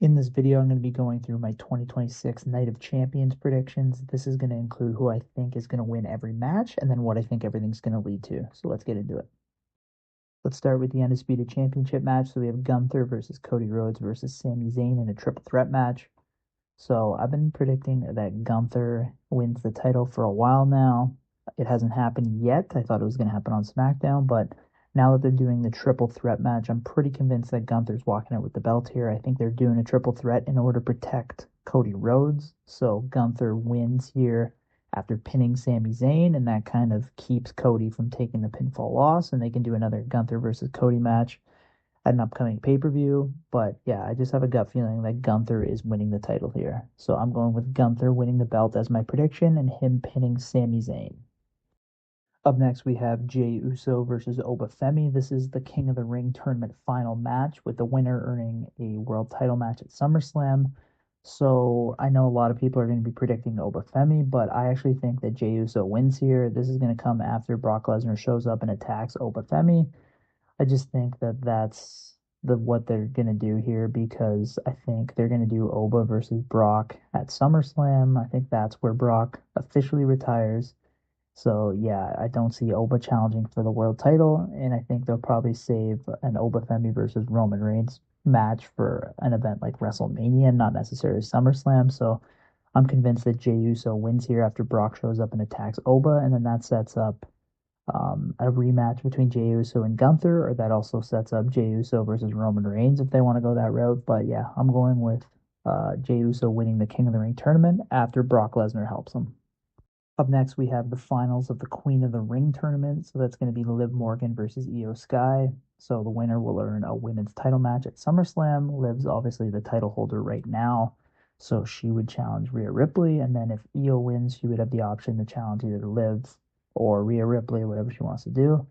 In this video, I'm going to be going through my 2026 Night of Champions predictions. This is going to include who I think is going to win every match and then what I think everything's going to lead to. So let's get into it. Let's start with the Undisputed Championship match. So we have Gunther versus Cody Rhodes versus Sami Zayn in a triple threat match. So I've been predicting that Gunther wins the title for a while now. It hasn't happened yet. I thought it was going to happen on SmackDown, but now that they're doing the triple threat match, I'm pretty convinced that Gunther's walking out with the belt here. I think they're doing a triple threat in order to protect Cody Rhodes. So Gunther wins here after pinning Sami Zayn, and that kind of keeps Cody from taking the pinfall loss, and they can do another Gunther versus Cody match at an upcoming pay-per-view. But yeah, I just have a gut feeling that Gunther is winning the title here. So I'm going with Gunther winning the belt as my prediction and him pinning Sami Zayn. Up next, we have Jey Uso versus Obafemi. This is the King of the Ring tournament final match, with the winner earning a world title match at SummerSlam. So I know a lot of people are going to be predicting Obafemi, but I actually think that Jey Uso wins here. This is going to come after Brock Lesnar shows up and attacks Obafemi. I just think that that's what they're gonna do here, because I think they're gonna do Oba versus Brock at SummerSlam. I think that's where Brock officially retires. So yeah, I don't see Oba challenging for the world title, and I think they'll probably save an Obafemi versus Roman Reigns match for an event like WrestleMania, not necessarily SummerSlam. So I'm convinced that Jey Uso wins here after Brock shows up and attacks Oba, and then that sets up a rematch between Jey Uso and Gunther, or that also sets up Jey Uso versus Roman Reigns if they want to go that route. But yeah, I'm going with Jey Uso winning the King of the Ring tournament after Brock Lesnar helps him. Up next, we have the finals of the Queen of the Ring tournament. So that's going to be Liv Morgan versus Io Sky. So the winner will earn a women's title match at SummerSlam. Liv's obviously the title holder right now, so she would challenge Rhea Ripley. And then if Io wins, she would have the option to challenge either Liv or Rhea Ripley, whatever she wants to do.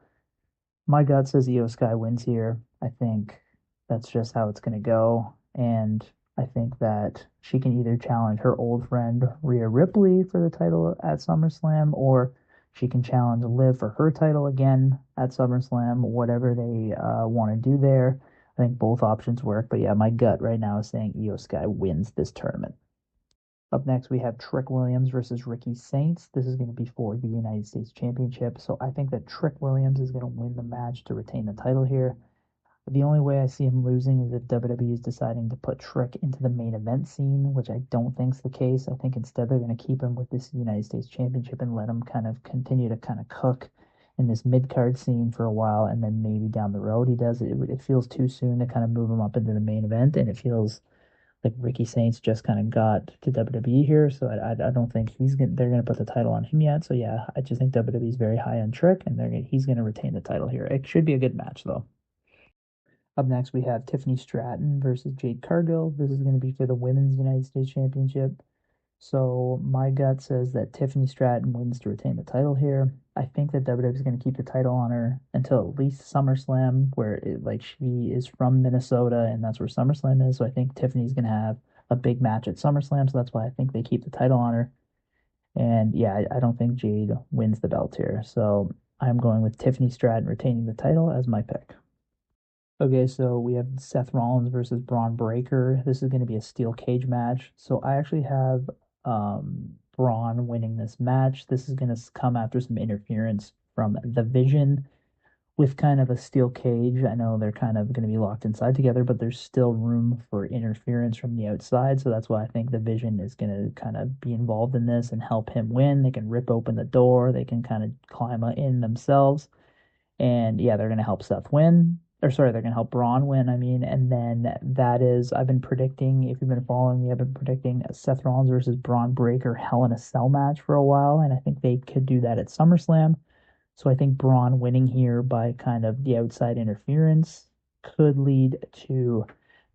My gut says Io Sky wins here. I think that's just how it's going to go. And I think that she can either challenge her old friend Rhea Ripley for the title at SummerSlam, or she can challenge Liv for her title again at SummerSlam, whatever they want to do there. I think both options work. But yeah, my gut right now is saying Io Sky wins this tournament. Up next, we have Trick Williams versus Ricky Saints. This is going to be for the United States Championship. So I think that Trick Williams is going to win the match to retain the title here. The only way I see him losing is if WWE is deciding to put Trick into the main event scene, which I don't think is the case. I think instead they're going to keep him with this United States Championship and let him kind of continue to kind of cook in this mid-card scene for a while, and then maybe down the road he does it. It feels too soon to kind of move him up into the main event, and it feels like Ricky Saints just kind of got to WWE here, so I don't think they're gonna put the title on him yet. So yeah, I just think WWE is very high on Trick, and he's gonna retain the title here. It should be a good match though. Up next, we have Tiffany Stratton versus Jade Cargill. This is gonna be for the Women's United States Championship. So my gut says that Tiffany Stratton wins to retain the title here. I think that WWE is going to keep the title on her until at least SummerSlam, where she is from Minnesota and that's where SummerSlam is. So I think Tiffany's going to have a big match at SummerSlam. So that's why I think they keep the title on her. And yeah, I don't think Jade wins the belt here. So I'm going with Tiffany Stratton retaining the title as my pick. Okay, so we have Seth Rollins versus Braun Breaker. This is going to be a steel cage match. So I actually have Braun winning this match. This is going to come after some interference from The Vision with kind of a steel cage. I know they're kind of going to be locked inside together, but there's still room for interference from the outside. So that's why I think The Vision is going to kind of be involved in this and help him win. They can rip open the door. They can kind of climb in themselves. And yeah, they're going to help Seth win. Or sorry, they're going to help Braun win, I mean. And then I've been predicting, if you've been following me, I've been predicting a Seth Rollins versus Braun Breaker Hell in a Cell match for a while. And I think they could do that at SummerSlam. So I think Braun winning here by kind of the outside interference could lead to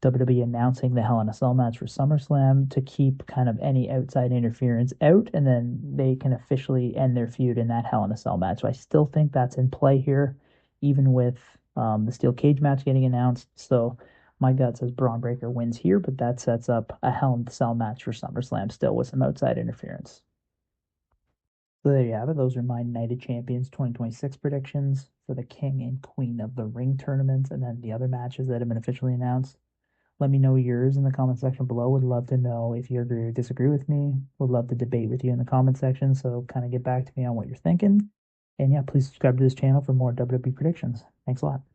WWE announcing the Hell in a Cell match for SummerSlam to keep kind of any outside interference out. And then they can officially end their feud in that Hell in a Cell match. So I still think that's in play here, even with the steel cage match getting announced. So my gut says Braun Breaker wins here, but that sets up a Hell in a Cell match for SummerSlam still with some outside interference. So there you have it. Those are my Night of Champions 2026 predictions for the King and Queen of the Ring tournaments, and then the other matches that have been officially announced. Let me know yours in the comment section below. Would love to know if you agree or disagree with me. Would love to debate with you in the comment section. So kind of get back to me on what you're thinking. And yeah, please subscribe to this channel for more WWE predictions. Thanks a lot.